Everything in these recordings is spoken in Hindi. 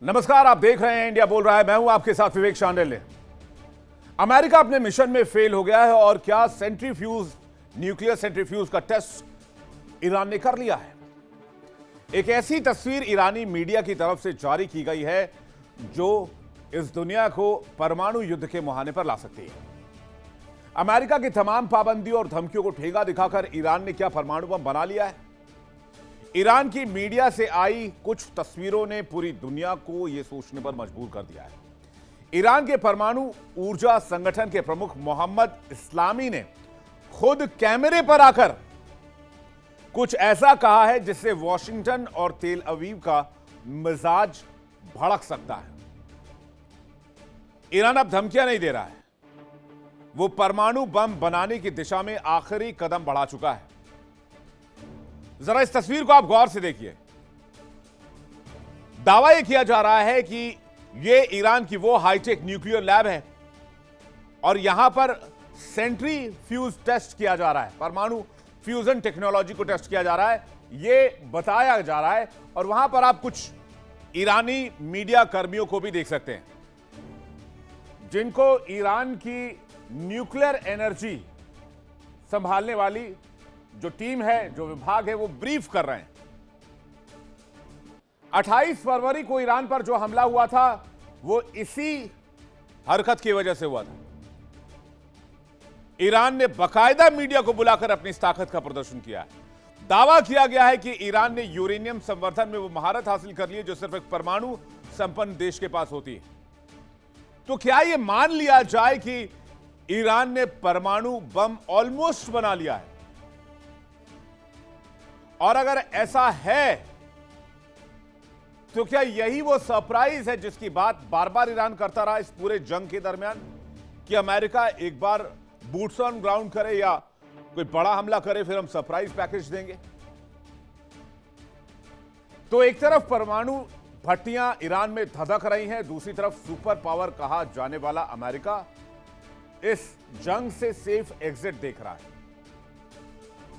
नमस्कार, आप देख रहे हैं इंडिया बोल रहा है। मैं हूं आपके साथ विवेक शांडिल्य। अमेरिका अपने मिशन में फेल हो गया है और क्या न्यूक्लियर सेंट्रीफ्यूज का टेस्ट ईरान ने कर लिया है। एक ऐसी तस्वीर ईरानी मीडिया की तरफ से जारी की गई है जो इस दुनिया को परमाणु युद्ध के मुहाने पर ला सकती है। अमेरिका की तमाम पाबंदियों और धमकियों को ठेगा दिखाकर ईरान ने क्या परमाणु बम बना लिया है। ईरान की मीडिया से आई कुछ तस्वीरों ने पूरी दुनिया को यह सोचने पर मजबूर कर दिया है। ईरान के परमाणु ऊर्जा संगठन के प्रमुख मोहम्मद इस्लामी ने खुद कैमरे पर आकर कुछ ऐसा कहा है जिससे वॉशिंगटन और तेल अवीव का मिजाज भड़क सकता है। ईरान अब धमकियां नहीं दे रहा है, वो परमाणु बम बनाने की दिशा में आखिरी कदम बढ़ा चुका है। जरा इस तस्वीर को आप गौर से देखिए। दावा यह किया जा रहा है कि यह ईरान की वो हाईटेक न्यूक्लियर लैब है और यहां पर सेंट्रीफ्यूज टेस्ट किया जा रहा है, परमाणु फ्यूजन टेक्नोलॉजी को टेस्ट किया जा रहा है, यह बताया जा रहा है। और वहां पर आप कुछ ईरानी मीडिया कर्मियों को भी देख सकते हैं जिनको ईरान की न्यूक्लियर एनर्जी संभालने वाली जो टीम है, जो विभाग है, वो ब्रीफ कर रहे हैं। 28 फरवरी को ईरान पर जो हमला हुआ था वो इसी हरकत की वजह से हुआ था। ईरान ने बाकायदा मीडिया को बुलाकर अपनी इस ताकत का प्रदर्शन किया है। दावा किया गया है कि ईरान ने यूरेनियम संवर्धन में वो महारत हासिल कर ली है जो सिर्फ एक परमाणु संपन्न देश के पास होती है। तो क्या यह मान लिया जाए कि ईरान ने परमाणु बम ऑलमोस्ट बना लिया है? और अगर ऐसा है तो क्या यही वो सरप्राइज है जिसकी बात बार बार ईरान करता रहा इस पूरे जंग के दरमियान कि अमेरिका एक बार बूट्स ऑन ग्राउंड करे या कोई बड़ा हमला करे फिर हम सरप्राइज पैकेज देंगे। तो एक तरफ परमाणु भट्टियां ईरान में धधक रही हैं, दूसरी तरफ सुपर पावर कहा जाने वाला अमेरिका इस जंग से सेफ एग्जिट देख रहा है।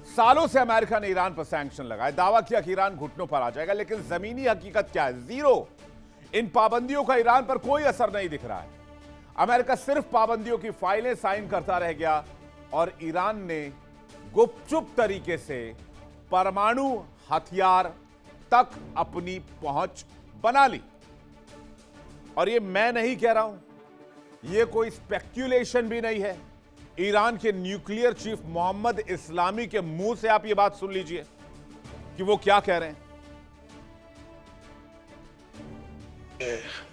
सालों से अमेरिका ने ईरान पर सैंक्शन लगाए, दावा किया कि ईरान घुटनों पर आ जाएगा, लेकिन जमीनी हकीकत क्या है? जीरो। इन पाबंदियों का ईरान पर कोई असर नहीं दिख रहा है। अमेरिका सिर्फ पाबंदियों की फाइलें साइन करता रह गया और ईरान ने गुपचुप तरीके से परमाणु हथियार तक अपनी पहुंच बना ली। और यह मैं नहीं कह रहा हूं, यह कोई स्पेक्यूलेशन भी नहीं है। ईरान के न्यूक्लियर चीफ मोहम्मद इस्लामी के मुंह से आप यह बात सुन लीजिए कि वो क्या कह रहे हैं।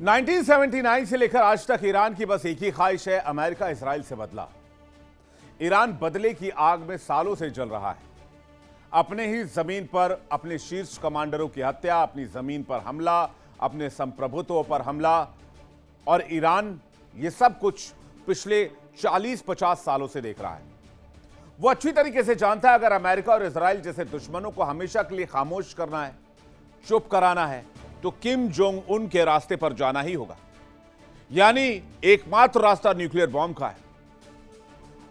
1979 से लेकर आज तक ईरान की बस एक ही ख्वाहिश है, अमेरिका इजराइल से बदला। ईरान बदले की आग में सालों से जल रहा है। अपने ही जमीन पर अपने शीर्ष कमांडरों की हत्या, अपनी जमीन पर हमला, अपने संप्रभुत्व पर हमला, और ईरान ये सब कुछ पिछले 40-50 सालों से देख रहा है। वो अच्छी तरीके से जानता है अगर अमेरिका और इजराइल जैसे दुश्मनों को हमेशा के लिए खामोश करना है, चुप कराना है, तो किम जोंग उन के रास्ते पर जाना ही होगा। यानी एकमात्र रास्ता न्यूक्लियर बॉम्ब का है।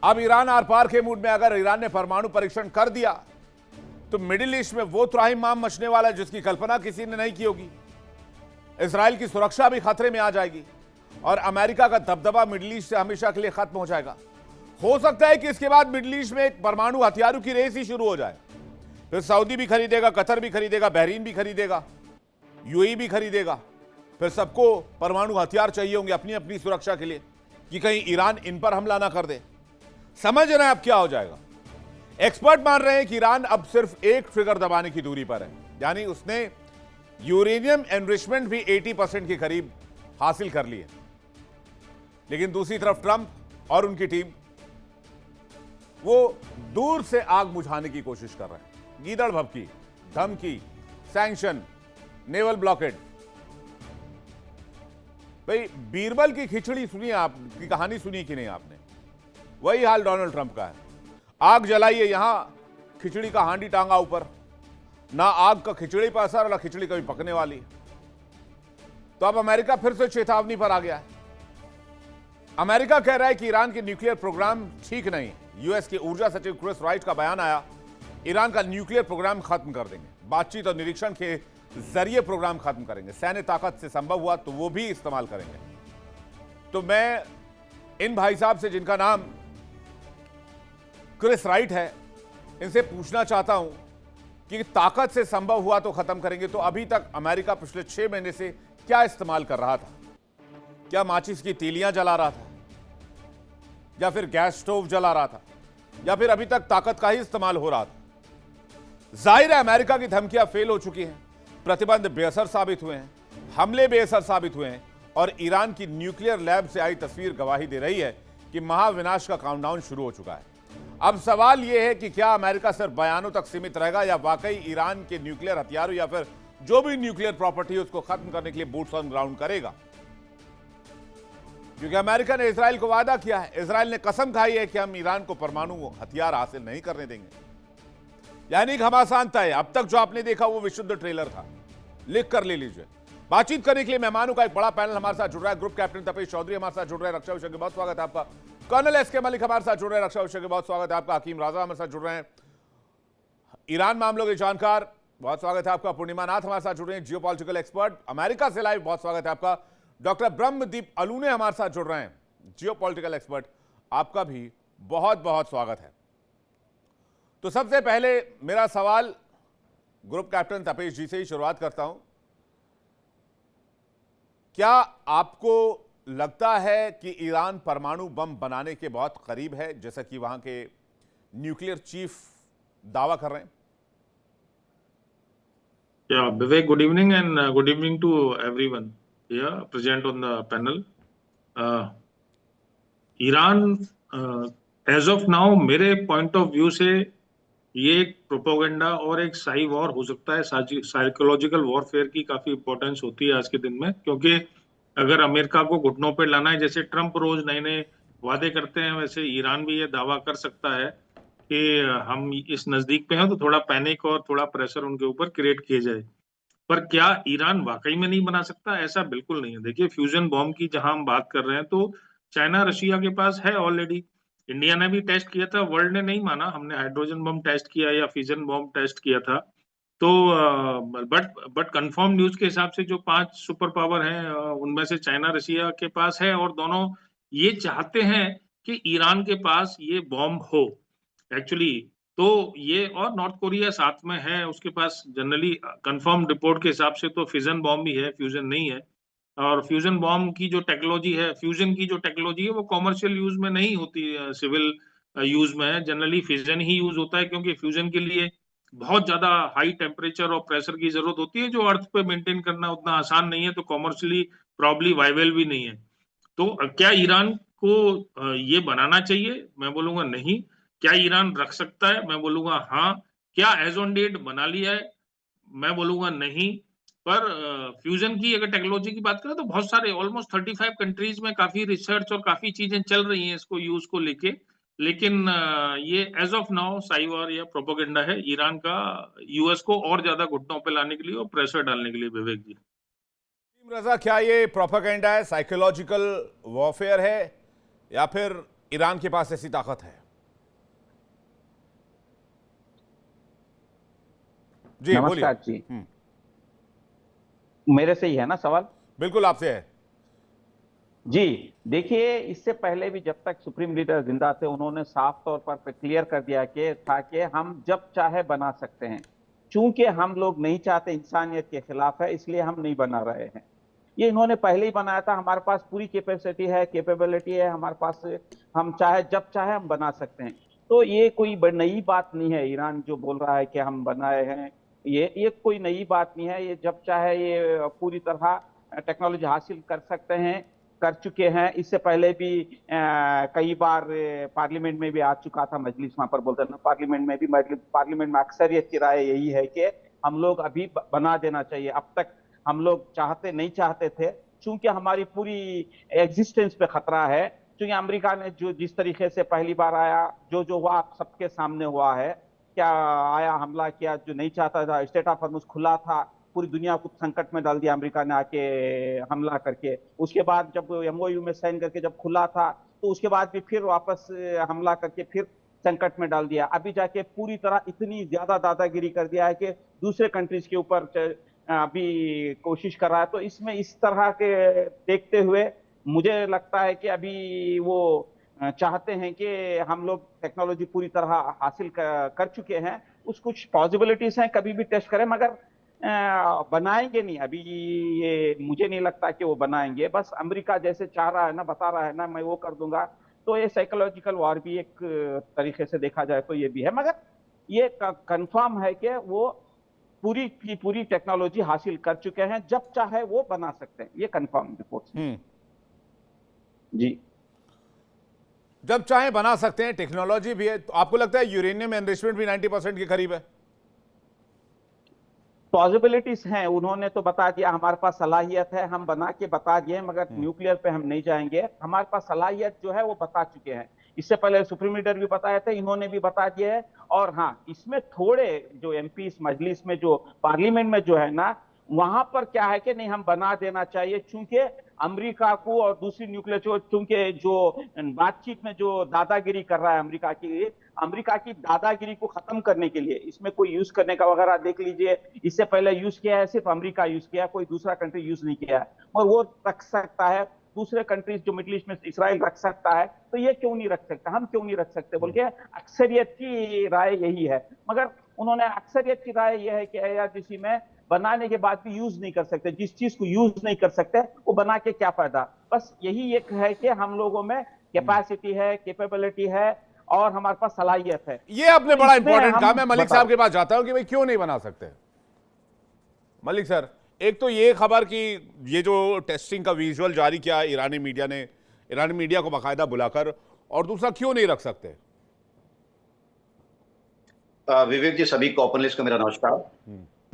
अब ईरान आर पार के मूड में, अगर ईरान ने परमाणु परीक्षण कर दिया तो मिडिल ईस्ट में वो त्राहिमाम मचने वाला है जिसकी कल्पना किसी ने नहीं की होगी। इजराइल की सुरक्षा भी खतरे में आ जाएगी और अमेरिका का दबदबा मिडिल ईस्ट से हमेशा के लिए खत्म हो जाएगा। हो सकता है कि इसके बाद मिडिल ईस्ट में एक परमाणु हथियारों की रेस ही शुरू हो जाए। फिर सऊदी भी खरीदेगा, कतर भी खरीदेगा, बहरीन भी खरीदेगा, यूएई भी खरीदेगा। फिर सबको परमाणु हथियार चाहिए होंगे अपनी अपनी सुरक्षा के लिए कि कहीं ईरान इन पर हमला ना कर दे। समझ रहे हैं अब क्या हो जाएगा। एक्सपर्ट मान रहे हैं कि ईरान अब सिर्फ एक ट्रिगर दबाने की दूरी पर है, यानी उसने यूरेनियम एनरिचमेंट भी 80% के करीब हासिल कर ली है। लेकिन दूसरी तरफ ट्रंप और उनकी टीम वो दूर से आग बुझाने की कोशिश कर रहे हैं। गीदड़ भभकी, धमकी, सैंक्शन, नेवल ब्लॉकेड। भाई बीरबल की खिचड़ी सुनी, आपकी कहानी सुनी कि नहीं आपने? वही हाल डोनाल्ड ट्रंप का है। आग जलाइए, यहां खिचड़ी का हांडी टांगा ऊपर, ना आग का खिचड़ी पर असर, ना खिचड़ी कभी पकने वाली। तो अब अमेरिका फिर से चेतावनी पर आ गया है। अमेरिका कह रहा है कि ईरान के न्यूक्लियर प्रोग्राम ठीक नहीं है। यूएस के ऊर्जा सचिव क्रिस राइट का बयान आया, ईरान का न्यूक्लियर प्रोग्राम खत्म कर देंगे, बातचीत और निरीक्षण के जरिए प्रोग्राम खत्म करेंगे, सैन्य ताकत से संभव हुआ तो वो भी इस्तेमाल करेंगे। तो मैं इन भाई साहब से, जिनका नाम क्रिस राइट है, इनसे पूछना चाहता हूं कि ताकत से संभव हुआ तो खत्म करेंगे, तो अभी तक अमेरिका पिछले 6 महीने से क्या इस्तेमाल कर रहा था? क्या माचिस की तीलियां जला रहा था, या फिर गैस स्टोव जला रहा था, या फिर अभी तक ताकत का ही इस्तेमाल हो रहा था? जाहिर है अमेरिका की धमकियां फेल हो चुकी हैं, प्रतिबंध बेअसर साबित हुए हैं, हमले बेअसर साबित हुए हैं, और ईरान की न्यूक्लियर लैब से आई तस्वीर गवाही दे रही है कि महाविनाश का काउंटडाउन शुरू हो चुका है। अब सवाल यह है कि क्या अमेरिका सिर्फ बयानों तक सीमित रहेगा, या वाकई ईरान के न्यूक्लियर हथियारों या फिर जो भी न्यूक्लियर प्रॉपर्टी है उसको खत्म करने के लिए बूट्स ऑन ग्राउंड करेगा? क्योंकि अमेरिका ने इजराइल को वादा किया है, इजराइल ने कसम खाई है कि हम ईरान को परमाणु हथियार हासिल नहीं करने देंगे। यानी घमासान तय। अब तक जो आपने देखा वो विशुद्ध ट्रेलर था, लिख कर ले लीजिए। बातचीत करने के लिए मेहमानों का एक बड़ा पैनल हमारे साथ जुड़ रहा है। ग्रुप कैप्टन तपेश चौधरी हमारे साथ जुड़ रहे हैं, रक्षा विषय के बहुत स्वागत है आपका। कर्नल एस के मलिक हमारे साथ जुड़ रहे हैं, रक्षा विषय के बहुत स्वागत है आपका। हकीम राजा हमारे साथ जुड़ रहे हैं, ईरान मामलों के जानकार, बहुत स्वागत है आपका। पूर्णिमा नाथ हमारे साथ जुड़ रहे हैं, जियोपॉलिटिकल एक्सपर्ट, अमेरिका से लाइव, बहुत स्वागत है आपका। डॉक्टर ब्रह्मदीप अलूने हमारे साथ जुड़ रहे हैं, जियोपॉलिटिकल एक्सपर्ट, आपका भी बहुत बहुत स्वागत है। तो सबसे पहले मेरा सवाल ग्रुप कैप्टन तपेश जी से ही शुरुआत करता हूं। क्या आपको लगता है कि ईरान परमाणु बम बनाने के बहुत करीब है, जैसा कि वहां के न्यूक्लियर चीफ दावा कर रहे हैं? Yeah, Vivek, good evening, and good evening to everyone here present on the panel. Iran as of now मेरे point of view से ये एक प्रोपोगंडा और एक साई वॉर हो सकता है, साइकोलॉजिकल वॉरफेयर की काफी इंपॉर्टेंस होती है आज के दिन में। क्योंकि अगर अमेरिका को घुटनों पे लाना है, जैसे ट्रंप रोज नए नए वादे करते हैं, वैसे ईरान भी ये दावा कर सकता है कि हम इस नजदीक पे हैं, तो थोड़ा पैनिक और थोड़ा प्रेशर उनके ऊपर क्रिएट किए जाए। पर क्या ईरान वाकई में नहीं बना सकता? ऐसा बिल्कुल नहीं है। देखिए, फ्यूजन बॉम्ब की जहां हम बात कर रहे हैं, तो चाइना रशिया के पास है ऑलरेडी। इंडिया ने भी टेस्ट किया था, वर्ल्ड ने नहीं माना। हमने हाइड्रोजन बम टेस्ट किया या फिजन बम टेस्ट किया था। तो बट कंफर्म न्यूज के हिसाब से जो 5 सुपर पावर हैं, उनमें से चाइना रशिया के पास है, और दोनों ये चाहते हैं कि ईरान के पास ये बॉम्ब हो एक्चुअली। तो ये, और नॉर्थ कोरिया साथ में है उसके पास। जनरली कंफर्म रिपोर्ट के हिसाब से तो फिजन बॉम्ब भी है, फ्यूजन नहीं है। और फ्यूजन बॉम्ब की जो टेक्नोलॉजी है, फ्यूजन की जो टेक्नोलॉजी है, वो कॉमर्शियल यूज में नहीं होती, सिविल यूज में है। जनरली फिजन ही यूज होता है, क्योंकि फ्यूजन के लिए बहुत ज्यादा हाई टेम्परेचर और प्रेशर की जरूरत होती है, जो अर्थ पे मेंटेन करना उतना आसान नहीं है, तो कॉमर्शियली प्रॉब्ली वाइबल भी नहीं है। तो क्या ईरान को ये बनाना चाहिए? मैं बोलूंगा नहीं। क्या ईरान रख सकता है? मैं बोलूंगा हाँ। क्या एज ऑन डेट बना लिया है? मैं बोलूंगा नहीं। पर फ्यूजन की अगर टेक्नोलॉजी की बात करें, तो बहुत सारे ऑलमोस्ट 35 कंट्रीज में काफी रिसर्च और काफी चीजें चल रही हैं इसको यूज को लेके। लेकिन ये एज ऑफ नाउ साइवर या प्रोपोगेंडा है ईरान का, यूएस को और ज्यादा घुटनों पे लाने के लिए और प्रेशर डालने के लिए। विवेक जी, रजा, क्या ये प्रोपेगेंडा है, साइकोलॉजिकल वॉरफेयर है, या फिर ईरान के पास ऐसी ताकत है? जी नमस्कार जी। मेरे से ही है ना सवाल? बिल्कुल आपसे है जी। देखिए, इससे पहले भी जब तक सुप्रीम लीडर जिंदा थे, उन्होंने साफ तौर पर क्लियर कर दिया कि हम जब चाहे बना सकते हैं। चूंकि हम लोग नहीं चाहते, इंसानियत के खिलाफ है, इसलिए हम नहीं बना रहे हैं। ये इन्होंने पहले ही बनाया था। हमारे पास पूरी कैपेसिटी है, कैपेबिलिटी है हमारे पास, हम चाहे जब चाहे हम बना सकते हैं। तो ये कोई नई बात नहीं है। ईरान जो बोल रहा है कि हम बनाए हैं, ये कोई नई बात नहीं है। ये जब चाहे ये पूरी तरह टेक्नोलॉजी हासिल कर सकते हैं, कर चुके हैं। इससे पहले भी कई बार पार्लियामेंट में भी आ चुका था, मजलिस वहां पर बोलते हैं ना, पार्लियामेंट में अक्सरियत की राय यही है कि हम लोग अभी बना देना चाहिए। अब तक हम लोग नहीं चाहते थे, चूंकि हमारी पूरी एग्जिस्टेंस पे खतरा है। क्योंकि अमेरिका ने जो जिस तरीके से पहली बार आया, जो हुआ आप सबके सामने हुआ है, क्या आया, हमला किया, जो नहीं चाहता था। स्टेट ऑफ हॉर्मुज़ खुला था, पूरी दुनिया को संकट में डाल दिया अमेरिका ने आके हमला करके। उसके बाद जब एमओयू में साइन करके जब खुला था, तो उसके बाद भी फिर वापस हमला करके फिर संकट में डाल दिया। अभी जाके पूरी तरह इतनी ज्यादा दादागिरी कर दिया है कि दूसरे कंट्रीज के ऊपर अभी कोशिश कर रहा है। तो इसमें इस तरह के देखते हुए मुझे लगता है कि अभी वो चाहते हैं कि हम लोग टेक्नोलॉजी पूरी तरह हासिल कर चुके हैं। कुछ पॉसिबिलिटीज हैं, कभी भी टेस्ट करें, मगर बनाएंगे नहीं अभी। ये मुझे नहीं लगता कि वो बनाएंगे। बस अमेरिका जैसे चाह रहा है ना, बता रहा है ना, मैं वो कर दूंगा। तो ये साइकोलॉजिकल वॉर भी एक तरीके से देखा जाए तो ये भी है, मगर ये कंफर्म है कि वो पूरी की पूरी टेक्नोलॉजी हासिल कर चुके हैं। जब चाहे वो बना सकते हैं, ये कंफर्म रिपोर्ट जी। जब चाहे बना सकते हैं, टेक्नोलॉजी भी है। तो आपको लगता है यूरेनियम एनरिचमेंट भी 90% के करीब है? पॉसिबिलिटीज हैं। उन्होंने तो बता दिया हमारे पास सलाहियत है, हम बना के बता दिए, मगर न्यूक्लियर पे हम नहीं जाएंगे। हमारे पास सलाहियत जो है वो बता चुके हैं। इससे पहले सुप्रीम लीडर भी बताए थे, इन्होंने भी बता दिया है। और हाँ, इसमें थोड़े जो एमपीस मजलिस में, जो पार्लियामेंट में जो है ना, वहां पर क्या है कि नहीं, हम बना देना चाहिए। चूंकि अमेरिका को और दूसरी न्यूक्लियर, चूंकि जो बातचीत में जो दादागिरी कर रहा है अमेरिका की दादागिरी को खत्म करने के लिए इसमें कोई यूज करने का वगैरह देख लीजिए। इससे पहले यूज किया है, सिर्फ अमेरिका यूज किया, कोई दूसरा कंट्री यूज नहीं किया है। और वो रख सकता है, दूसरे कंट्रीज जो मिडिल ईस्ट में इजराइल रख सकता है, तो ये क्यों नहीं रख सकता, हम क्यों नहीं रख सकते बोल के अक्सरियत की राय यही है। मगर उन्होंने अक्सरियत की राय यह है कि IRGC में बनाने के बाद भी यूज नहीं कर सकते। जिस चीज को यूज नहीं कर सकते वो बना के क्या फायदा। बस यही एक है कि हम लोगों में कैपेसिटी है, कैपेबिलिटी है और हमारे पास सलाहियत है। ये आपने बड़ा इंपॉर्टेंट कहा। मैं मलिक साहब के पास जाता हूं कि भाई क्यों नहीं बना सकते। मलिक सर, एक तो ये खबर कि ये जो टेस्टिंग का विजुअल जारी किया ईरानी मीडिया ने, ईरानी मीडिया को बाकायदा बुलाकर, और दूसरा क्यों नहीं रख सकते? विवेक जी, सभी को पैनलिस्ट का मेरा नमस्कार।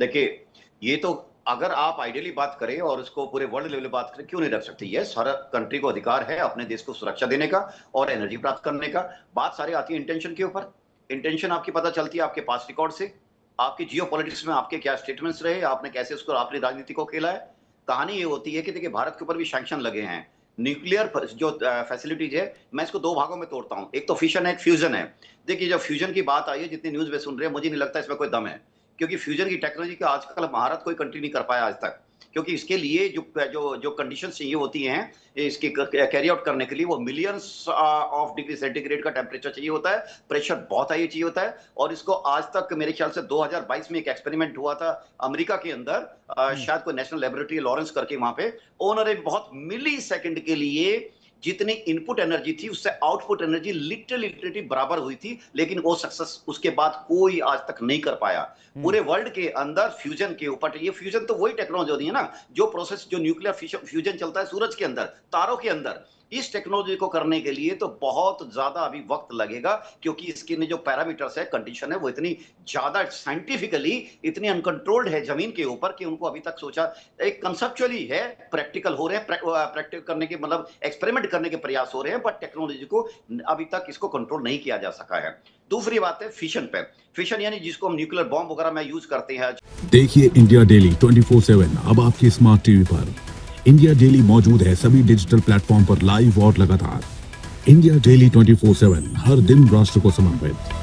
देखिए, ये तो अगर आप आइडियली बात करें और इसको पूरे वर्ल्ड लेवल पे बात करें, क्यों नहीं रख सकती? यस, हर कंट्री को अधिकार है अपने देश को सुरक्षा देने का और एनर्जी प्राप्त करने का। बात सारी आती है इंटेंशन के ऊपर। इंटेंशन आपकी पता चलती है आपके पास रिकॉर्ड से, आपकी जियो पॉलिटिक्स में आपके क्या स्टेटमेंट्स रहे, आपने कैसे उसको अपनी राजनीति को खेला है। कहानी ये होती है कि देखिए, भारत के ऊपर भी सैंक्शन लगे हैं। न्यूक्लियर जो फैसिलिटीज है, मैं इसको दो भागों में तोड़ता हूं। एक तो फिशन है, एक फ्यूजन है। देखिए, जब फ्यूजन की बात आई है, जितनी न्यूज में सुन रहे हैं, मुझे नहीं लगता इसमें कोई दम है, क्योंकि फ्यूजन की टेक्नोलॉजी का आजकल महारत कोई कंट्री नहीं कर पाया आज तक। क्योंकि इसके लिए जो कंडीशंस चाहिए होती हैं इसके कैरी आउट करने के लिए, वो मिलियंस ऑफ डिग्री सेंटीग्रेड का टेम्परेचर चाहिए होता है, प्रेशर बहुत हाई चाहिए होता है। और इसको आज तक मेरे ख्याल से 2022 में एक एक्सपेरिमेंट हुआ था अमेरिका के अंदर, शायद कोई नेशनल लेबोरेटरी लॉरेंस करके, वहां पे उन्होंने बहुत मिली सेकेंड के लिए जितनी इनपुट एनर्जी थी उससे आउटपुट एनर्जी लिटरली बराबर हुई थी, लेकिन वो सक्सेस उसके बाद कोई आज तक नहीं कर पाया पूरे वर्ल्ड के अंदर फ्यूजन के ऊपर। ये फ्यूजन तो वही टेक्नोलॉजी होती है ना, जो प्रोसेस जो न्यूक्लियर फ्यूजन चलता है सूरज के अंदर, तारों के अंदर। इस टेक्नोलॉजी को करने के लिए तो बहुत ज्यादा अभी वक्त लगेगा, क्योंकि इसके जो पैरामीटर्स है, कंडीशन है, वो इतनी ज्यादा साइंटिफिकली इतनी अनकंट्रोल्ड है जमीन के ऊपर कि उनको अभी तक सोचा, एक कंसेप्चुअली है, प्रैक्टिकल हो रहे हैं, प्रैक्टिकल करने के मतलब एक्सपेरिमेंट करने के प्रयास हो रहे हैं, बट टेक्नोलॉजी को अभी तक इसको कंट्रोल नहीं किया जा सका है। दूसरी बात है फिशन पे। फिशन यानी जिसको हम न्यूक्लियर बॉम्ब वगैरह में यूज करते हैं। देखिए इंडिया डेली 24/7 अब आपके स्मार्ट टीवी पर। इंडिया डेली मौजूद है सभी डिजिटल प्लेटफॉर्म पर लाइव और लगातार। इंडिया डेली 24/7 हर दिन राष्ट्र को समर्पित।